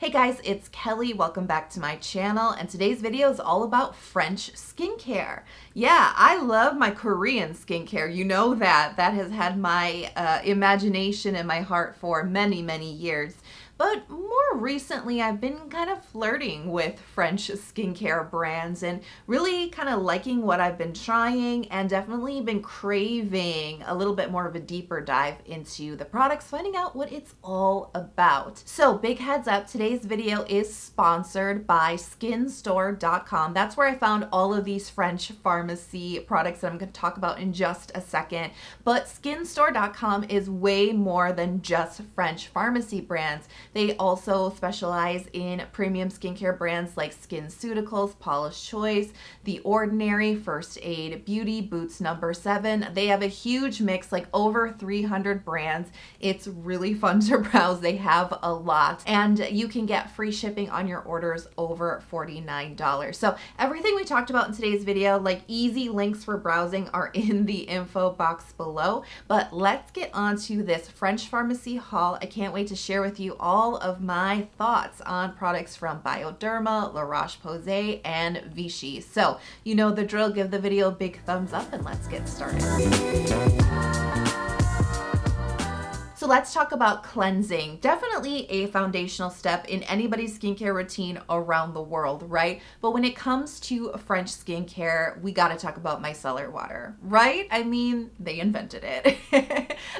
Hey guys, it's Kelly. Welcome back to my channel, and today's video is all about French skincare. Yeah, I love my Korean skincare. You know that. That has had my imagination and my heart for many, many years. But more recently, I've been kind of flirting with French skincare brands and really kind of liking what I've been trying, and definitely been craving a little bit more of a deeper dive into the products, finding out what it's all about. So big heads up, today's video is sponsored by Skinstore.com. That's where I found all of these French pharmacy products that I'm going to talk about in just a second. But Skinstore.com is way more than just French pharmacy brands. They also specialize in premium skincare brands like SkinCeuticals, Paula's Choice, The Ordinary, First Aid Beauty, Boots No. 7. They have a huge mix, like over 300 brands. It's really fun to browse. They have a lot. And you can get free shipping on your orders over $49. So everything we talked about in today's video, like easy links for browsing, are in the info box below. But let's get on to this French pharmacy haul. I can't wait to share with you all of my thoughts on products from Bioderma, Roche-Posay, and Vichy. So you know the drill, give the video a big thumbs up and let's get started. So let's talk about cleansing. Definitely a foundational step in anybody's skincare routine around the world, right? But when it comes to French skincare, we gotta talk about micellar water, right? I mean, they invented it.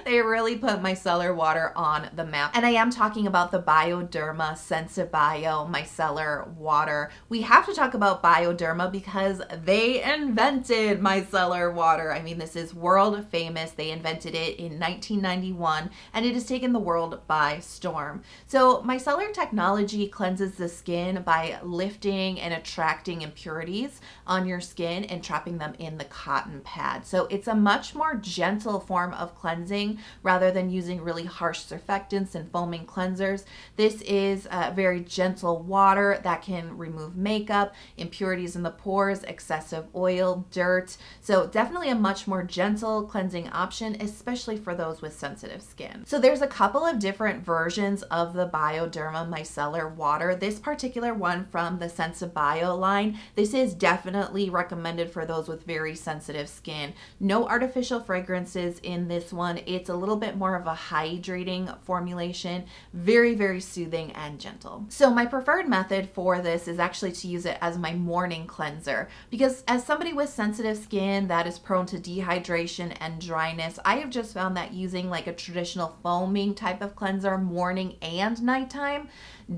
They really put micellar water on the map. And I am talking about the Bioderma Sensibio micellar water. We have to talk about Bioderma because they invented micellar water. I mean, this is world famous. They invented it in 1991. And it has taken the world by storm. So micellar technology cleanses the skin by lifting and attracting impurities on your skin and trapping them in the cotton pad. So it's a much more gentle form of cleansing rather than using really harsh surfactants and foaming cleansers. This is a very gentle water that can remove makeup, impurities in the pores, excessive oil, dirt. So definitely a much more gentle cleansing option, especially for those with sensitive skin. So there's a couple of different versions of the Bioderma micellar water. This particular one from the Sensibio line, this is definitely recommended for those with very sensitive skin. No artificial fragrances in this one. It's a little bit more of a hydrating formulation, very, very soothing and gentle. So my preferred method for this is actually to use it as my morning cleanser, because as somebody with sensitive skin that is prone to dehydration and dryness, I have just found that using like a traditional foaming type of cleanser morning and nighttime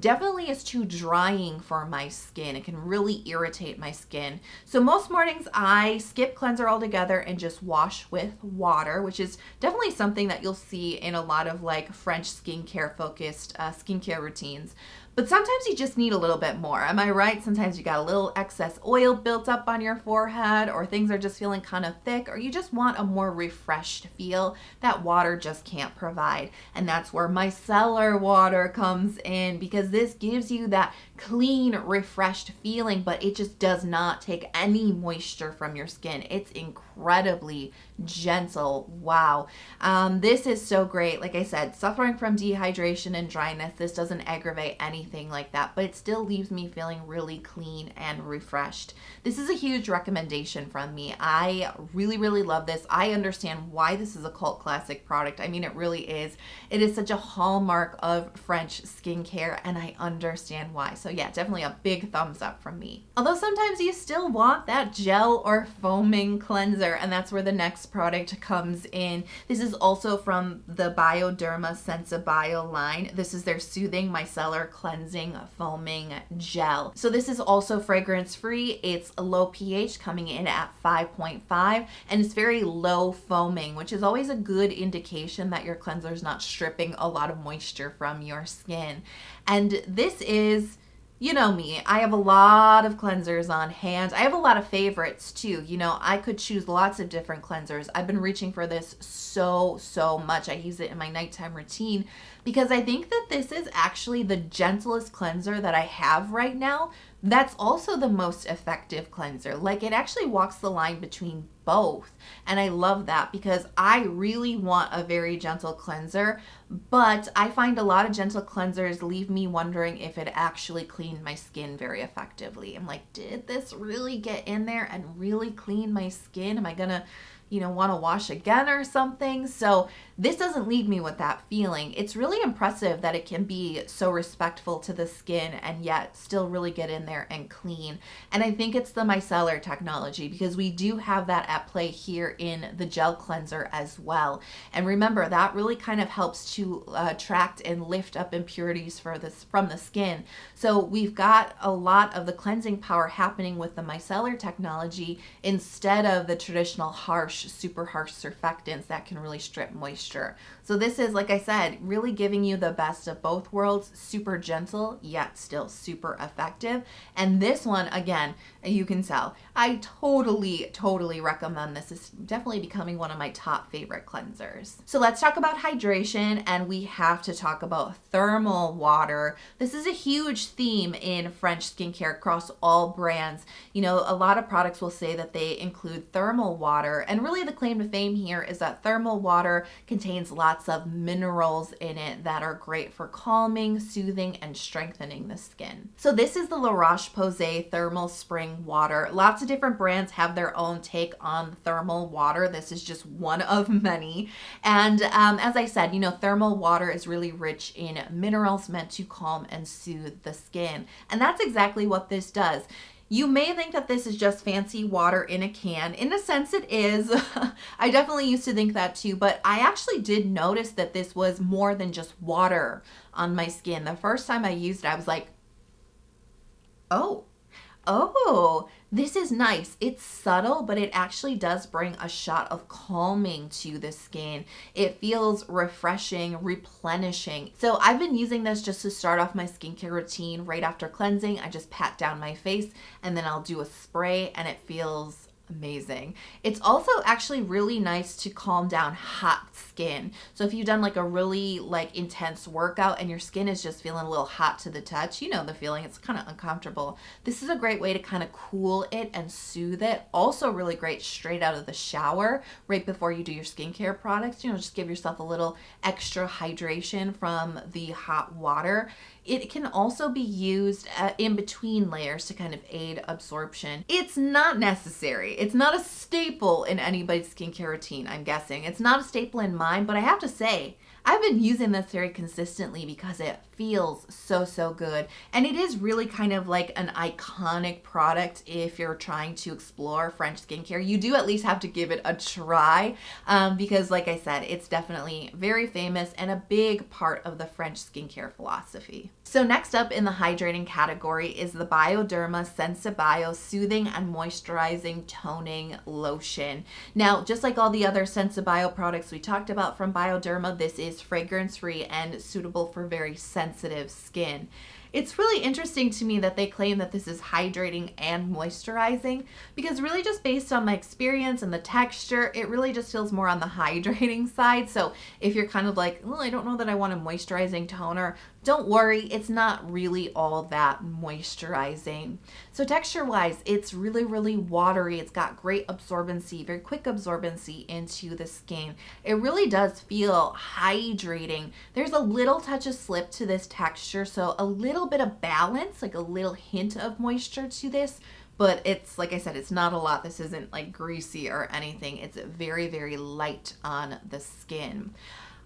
definitely is too drying for my skin. It can really irritate my skin. So most mornings I skip cleanser altogether and just wash with water, which is definitely something that you'll see in a lot of like French skincare focused skincare routines. But sometimes you just need a little bit more. Am I right? Sometimes you got a little excess oil built up on your forehead, or things are just feeling kind of thick, or you just want a more refreshed feel that water just can't provide. And that's where micellar water comes in, because this gives you that clean, refreshed feeling, but it just does not take any moisture from your skin. It's incredibly gentle. Wow. This is so great. Like I said, suffering from dehydration and dryness, this doesn't aggravate anything like that, but it still leaves me feeling really clean and refreshed. This is a huge recommendation from me. I really, really love this. I understand why this is a cult classic product. I mean, it really is. It is such a hallmark of French skincare, and I understand why. So yeah, definitely a big thumbs up from me. Although sometimes you still want that gel or foaming cleanser, and that's where the next product comes in. This is also from the Bioderma Sensibio line. This is their Soothing Micellar Cleansing Foaming Gel. So this is also fragrance free. It's a low pH, coming in at 5.5, and it's very low foaming, which is always a good indication that your cleanser is not stripping a lot of moisture from your skin. And this is, you know me, I have a lot of cleansers on hand. I have a lot of favorites too. You know, I could choose lots of different cleansers. I've been reaching for this so much. I use it in my nighttime routine. because I think that this is actually the gentlest cleanser that I have right now. That's also the most effective cleanser. Like, it actually walks the line between both. And I love that because I really want a very gentle cleanser, but I find a lot of gentle cleansers leave me wondering if it actually cleaned my skin very effectively. I'm like, did this really get in there and really clean my skin? Am I gonna want to wash again or something? So this doesn't leave me with that feeling. It's really impressive that it can be so respectful to the skin and yet still really get in there and clean. And I think it's the micellar technology, because we do have that at play here in the gel cleanser as well. And remember, that really kind of helps to attract and lift up impurities from the skin. So we've got a lot of the cleansing power happening with the micellar technology instead of the traditional super harsh surfactants that can really strip moisture. So this is, like I said, really giving you the best of both worlds, super gentle, yet still super effective. And this one, again, you can tell, I totally recommend this. It's definitely becoming one of my top favorite cleansers. So let's talk about hydration, and we have to talk about thermal water. This is a huge theme in French skincare across all brands. A lot of products will say that they include thermal water, and really the claim to fame here is that thermal water contains lots of minerals in it that are great for calming, soothing, and strengthening the skin. So this is the Roche-Posay thermal spring water. Lots of different brands have their own take on thermal water. This is just one of many. And as I said, thermal water is really rich in minerals meant to calm and soothe the skin. And that's exactly what this does. You may think that this is just fancy water in a can. In a sense, it is. I definitely used to think that too, but I actually did notice that this was more than just water on my skin. The first time I used it, I was like, oh, this is nice. It's subtle, but it actually does bring a shot of calming to the skin. It feels refreshing, replenishing. So I've been using this just to start off my skincare routine right after cleansing. I just pat down my face and then I'll do a spray, and it feels amazing. It's also actually really nice to calm down hot skin. So if you've done like a really intense workout and your skin is just feeling a little hot to the touch, the feeling, it's kind of uncomfortable. This is a great way to kind of cool it and soothe it. Also really great straight out of the shower, right before you do your skincare products. Just give yourself a little extra hydration from the hot water. It can also be used in between layers to kind of aid absorption. It's not necessary. It's not a staple in anybody's skincare routine, I'm guessing. It's not a staple in mine, but I have to say, I've been using this very consistently because it feels so good. And it is really kind of like an iconic product if you're trying to explore French skincare. You do at least have to give it a try because, like I said, it's definitely very famous and a big part of the French skincare philosophy. So next up in the hydrating category is the Bioderma Sensibio Soothing and Moisturizing Toning Lotion. Now, just like all the other Sensibio products we talked about from Bioderma, this is fragrance-free and suitable for very sensitive skin. It's really interesting to me that they claim that this is hydrating and moisturizing, because really just based on my experience and the texture, it really just feels more on the hydrating side. So if you're kind of like, oh, I don't know that I want a moisturizing toner, don't worry, it's not really all that moisturizing. So texture-wise, it's really watery. It's got great absorbency, very quick absorbency into the skin. It really does feel hydrating. There's a little touch of slip to this texture, so a little bit of balance, like a little hint of moisture to this, but it's, like I said, it's not a lot. This isn't like greasy or anything. It's very light on the skin.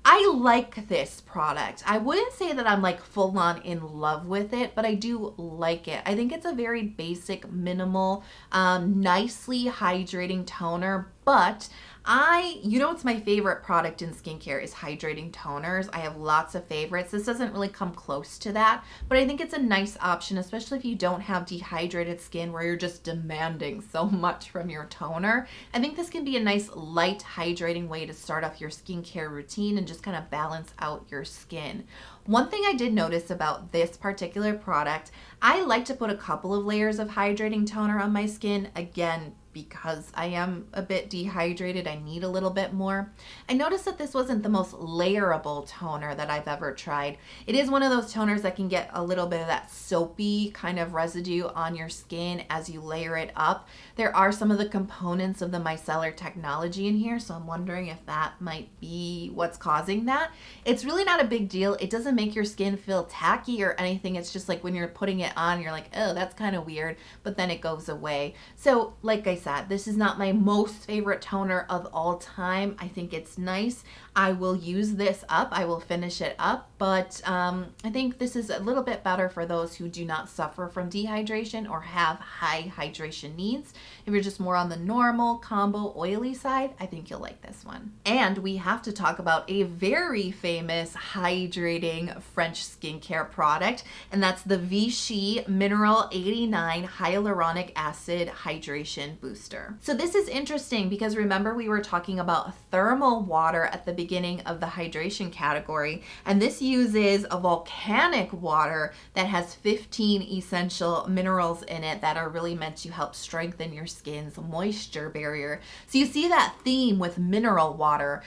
I like this product. I wouldn't say that I'm like full on in love with it, but I do like it. I think it's a very basic, minimal, nicely hydrating toner, but it's my favorite product in skincare is hydrating toners. I have lots of favorites. This doesn't really come close to that, but I think it's a nice option, especially if you don't have dehydrated skin where you're just demanding so much from your toner. I think this can be a nice light hydrating way to start off your skincare routine and just kind of balance out your skin. One thing I did notice about this particular product, I like to put a couple of layers of hydrating toner on my skin. Again, because I am a bit dehydrated, I need a little bit more. I noticed that this wasn't the most layerable toner that I've ever tried. It is one of those toners that can get a little bit of that soapy kind of residue on your skin as you layer it up. There are some of the components of the micellar technology in here, so I'm wondering if that might be what's causing that. It's really not a big deal. It doesn't make your skin feel tacky or anything. It's just like when you're putting it on, you're like, oh, that's kind of weird, but then it goes away. So like I said, this is not my most favorite toner of all time. I think it's nice. I will use this up. I will finish it up, but I think this is a little bit better for those who do not suffer from dehydration or have high hydration needs. If you're just more on the normal combo oily side, I think you'll like this one. And we have to talk about a very famous hydrating French skincare product, and that's the Vichy Mineral 89 Hyaluronic Acid Hydration Booster. So this is interesting because remember we were talking about thermal water at the beginning of the hydration category, and this uses a volcanic water that has 15 essential minerals in it that are really meant to help strengthen your skin's moisture barrier. So you see that theme with mineral water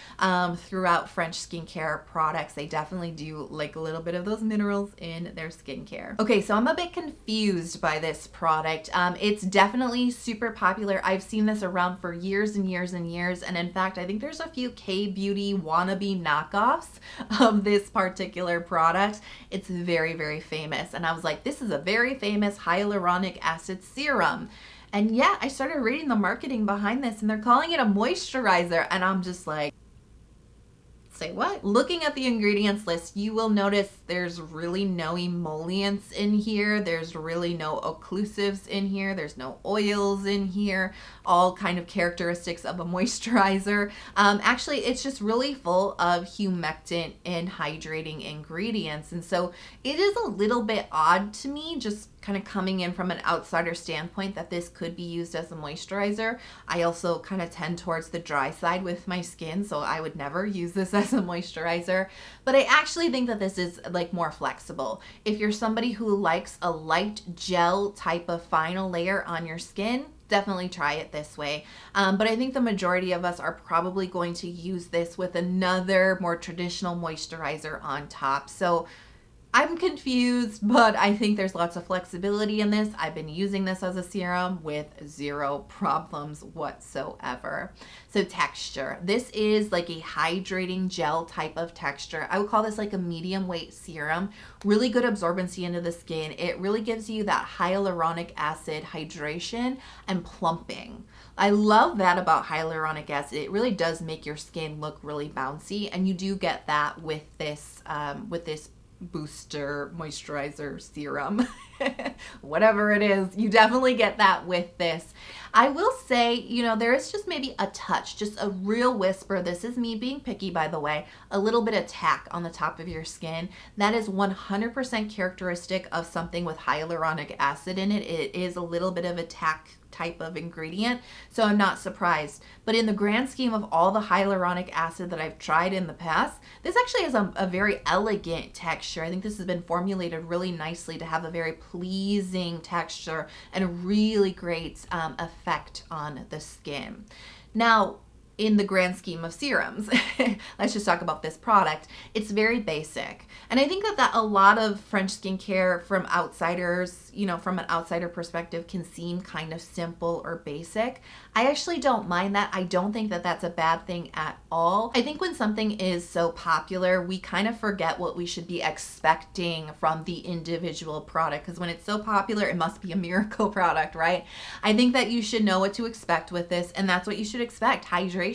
throughout French skincare products. They definitely do like a little bit of those minerals in their skincare. Okay, so I'm a bit confused by this product. It's definitely super popular. I've seen this around for years and years and years, and in fact I think there's a few K-beauty wannabe knockoffs of this particular product. It's very, very famous, and I was like, this is a very famous hyaluronic acid serum. And yeah, I started reading the marketing behind this, and they're calling it a moisturizer, and I'm just like, say what? Looking at the ingredients list, you will notice there's really no emollients in here. There's really no occlusives in here. There's no oils in here. All kind of characteristics of a moisturizer. Actually, it's just really full of humectant and hydrating ingredients. And so it is a little bit odd to me, just kind of coming in from an outsider standpoint, that this could be used as a moisturizer. I also kind of tend towards the dry side with my skin, so I would never use this as a moisturizer. But I actually think that this is like more flexible. If you're somebody who likes a light gel type of final layer on your skin, definitely try it this way. But I think the majority of us are probably going to use this with another more traditional moisturizer on top. So I'm confused, but I think there's lots of flexibility in this. I've been using this as a serum with zero problems whatsoever. So texture. This is like a hydrating gel type of texture. I would call this like a medium weight serum. Really good absorbency into the skin. It really gives you that hyaluronic acid hydration and plumping. I love that about hyaluronic acid. It really does make your skin look really bouncy, and you do get that with this booster moisturizer serum. Whatever it is, you definitely get that with this. I will say, you know, there is just maybe a touch, just a real whisper. This is me being picky, by the way, a little bit of tack on the top of your skin. That is 100% characteristic of something with hyaluronic acid in it. It is a little bit of a tack type of ingredient, so I'm not surprised. But in the grand scheme of all the hyaluronic acid that I've tried in the past, this actually has a very elegant texture. I think this has been formulated really nicely to have a very pleasing texture and a really great effect on the skin. Now, in the grand scheme of serums, let's just talk about this product. It's very basic. And I think that a lot of French skincare from outsiders, you know, from an outsider perspective, can seem kind of simple or basic. I actually don't mind that. I don't think that that's a bad thing at all. I think when something is so popular, we kind of forget what we should be expecting from the individual product, because when it's so popular, it must be a miracle product, right? I think that you should know what to expect with this, and that's what you should expect. Hydration,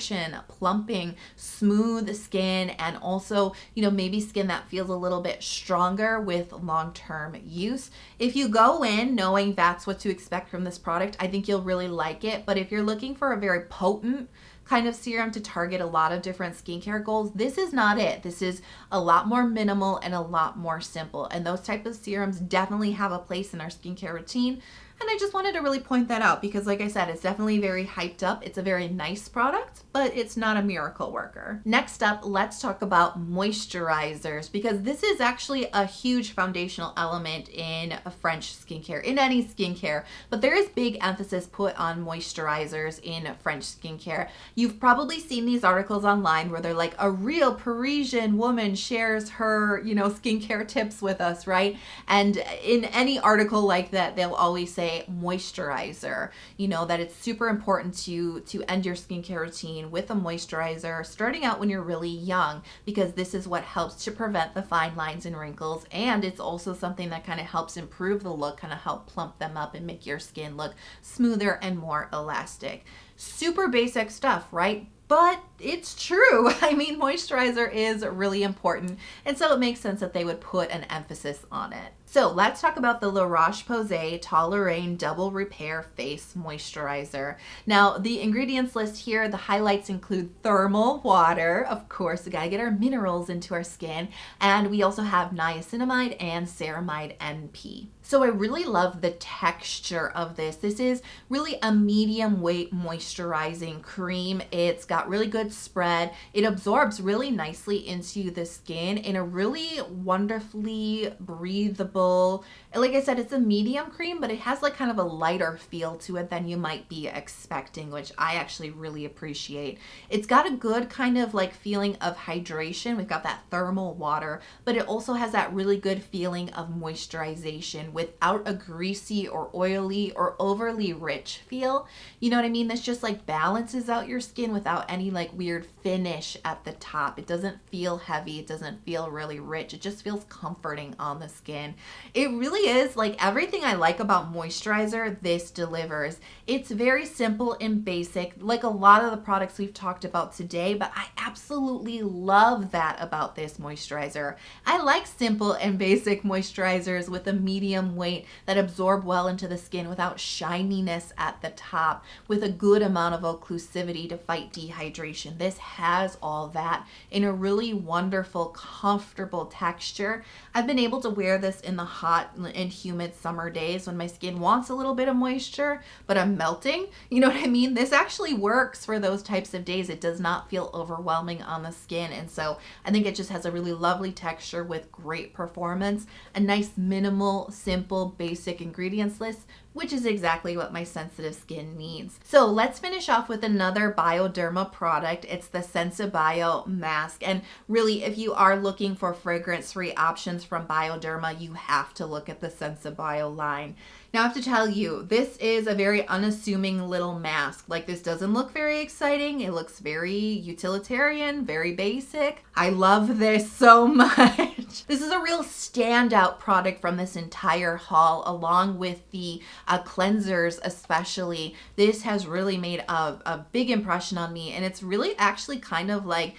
plumping, smooth skin, and also, you know, maybe skin that feels a little bit stronger with long-term use. If you go in knowing that's what to expect from this product, I think you'll really like it. But if you're looking for a very potent kind of serum to target a lot of different skincare goals, this is not it. This is a lot more minimal and a lot more simple. And those type of serums definitely have a place in our skincare routine. And I just wanted to really point that out because, like I said, it's definitely very hyped up. It's a very nice product, but it's not a miracle worker. Next up, let's talk about moisturizers, because this is actually a huge foundational element in a French skincare, in any skincare, but there is big emphasis put on moisturizers in French skincare. You've probably seen these articles online where they're like, a real Parisian woman shares her, skincare tips with us, right? And in any article like that, they'll always say moisturizer, that it's super important to end your skincare routine with a moisturizer starting out when you're really young, because this is what helps to prevent the fine lines and wrinkles, and it's also something that kind of helps improve the look, kind of help plump them up and make your skin look smoother and more elastic. Super basic stuff, right? But it's true. I mean, moisturizer is really important, and so it makes sense that they would put an emphasis on it. So let's talk about the Roche-Posay Toleriane Double Repair Face Moisturizer. Now, the ingredients list here, the highlights include thermal water. Of course, we gotta get our minerals into our skin. And we also have niacinamide and ceramide NP. So I really love the texture of this. This is really a medium weight moisturizing cream. It's got really good spread. It absorbs really nicely into the skin in a really wonderfully breathable, like I said, it's a medium cream, but it has like kind of a lighter feel to it than you might be expecting, which I actually really appreciate. It's got a good kind of like feeling of hydration. We've got that thermal water, but it also has that really good feeling of moisturization without a greasy or oily or overly rich feel. You know what I mean? This just like balances out your skin without any like weird finish at the top. It doesn't feel heavy. It doesn't feel really rich. It just feels comforting on the skin. It really is like everything I like about moisturizer, this delivers. It's very simple and basic, like a lot of the products we've talked about today, but I absolutely love that about this moisturizer. I like simple and basic moisturizers with a medium weight that absorb well into the skin without shininess at the top, with a good amount of occlusivity to fight dehydration. This has all that in a really wonderful, comfortable texture. I've been able to wear this in the hot and humid summer days when my skin wants a little bit of moisture, but I'm melting. You know what I mean? This actually works for those types of days. It does not feel overwhelming on the skin. And so I think it just has a really lovely texture with great performance, a nice minimal, simple, basic ingredients list, which is exactly what my sensitive skin needs. So let's finish off with another Bioderma product. It's the Sensibio mask. And really, if you are looking for fragrance-free options from Bioderma, you have to look at the Sensibio line. Now I have to tell you, this is a very unassuming little mask. Like, this doesn't look very exciting. It looks very utilitarian, very basic. I love this so much. This is a real standout product from this entire haul, along with the cleansers especially. This has really made a big impression on me, and it's really actually kind of like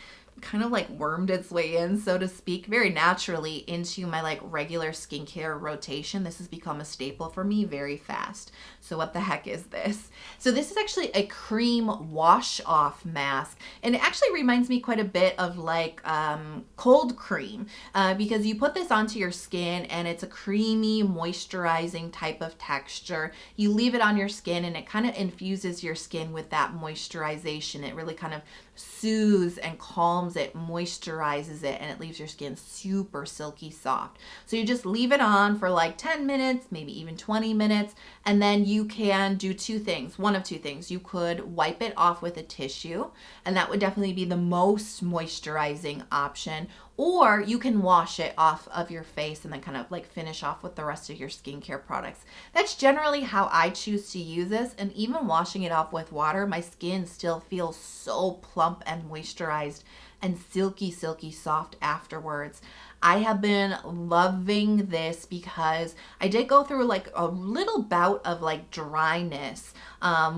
wormed its way in, so to speak, very naturally into my like regular skincare rotation. This has become a staple for me very fast. So what the heck is this? So this is actually a cream wash off mask, and it actually reminds me quite a bit of like cold cream, because you put this onto your skin and it's a creamy moisturizing type of texture. You leave it on your skin and it kind of infuses your skin with that moisturization. It really kind of soothes and calms it, moisturizes it, and it leaves your skin super silky soft. So you just leave it on for like 10 minutes, maybe even 20 minutes, and then you can do two things. One of two things. You could wipe it off with a tissue, and that would definitely be the most moisturizing option. Or you can wash it off of your face and then kind of like finish off with the rest of your skincare products. That's generally how I choose to use this. And even washing it off with water, my skin still feels so plump and moisturized and silky, silky soft afterwards. I have been loving this because I did go through like a little bout of like dryness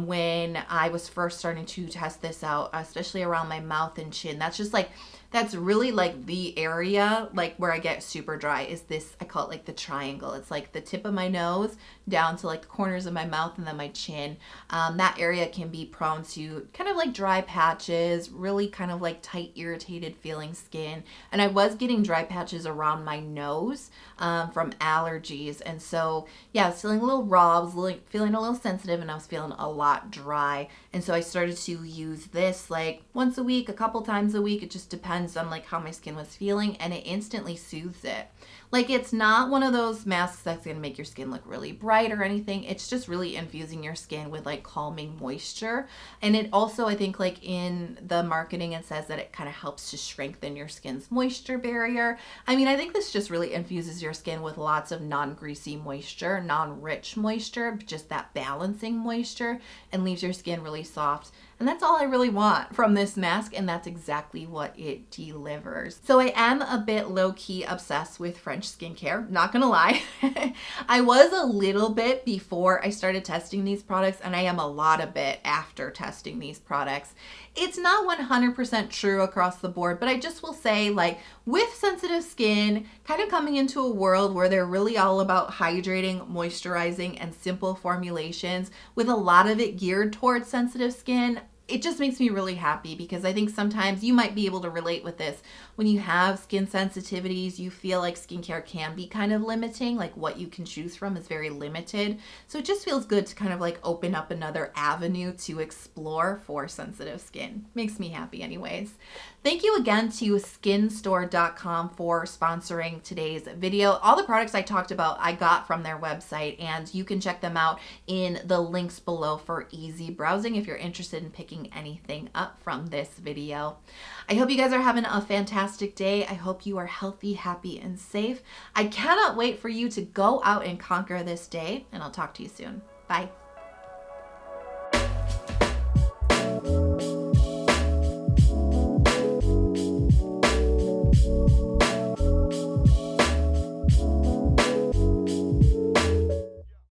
when I was first starting to test this out, especially around my mouth and chin. That's just like that's really like the area like where I get super dry is this, I call it like the triangle. It's like the tip of my nose down to like the corners of my mouth and then my chin. That area can be prone to kind of like dry patches, really kind of like tight, irritated feeling skin. And I was getting dry patches around my nose from allergies. And so yeah, I was feeling a little raw, I was feeling a little sensitive, and I was feeling a lot dry. And so I started to use this like once a week, a couple times a week. It just depends on like how my skin was feeling, and it instantly soothes it. Like, it's not one of those masks that's gonna make your skin look really bright or anything. It's just really infusing your skin with like calming moisture. And it also, I think like in the marketing, it says that it kind of helps to strengthen your skin's moisture barrier. I mean, I think this just really infuses your skin with lots of non-greasy moisture, non-rich moisture, just that balancing moisture, and leaves your skin really soft. And that's all I really want from this mask, and that's exactly what it delivers. So I am a bit low-key obsessed with French skincare, not gonna lie. I was a little bit before I started testing these products, and I am a lot a bit after testing these products. It's not 100% true across the board, but I just will say, like, with sensitive skin, kind of coming into a world where they're really all about hydrating, moisturizing, and simple formulations, with a lot of it geared towards sensitive skin, it just makes me really happy, because I think sometimes you might be able to relate with this. When you have skin sensitivities, you feel like skincare can be kind of limiting, like what you can choose from is very limited. So it just feels good to kind of like open up another avenue to explore for sensitive skin. Makes me happy anyways. Thank you again to Skinstore.com for sponsoring today's video. All the products I talked about, I got from their website, and you can check them out in the links below for easy browsing if you're interested in picking anything up from this video. I hope you guys are having a fantastic day. I hope you are healthy, happy, and safe. I cannot wait for you to go out and conquer this day, and I'll talk to you soon. Bye.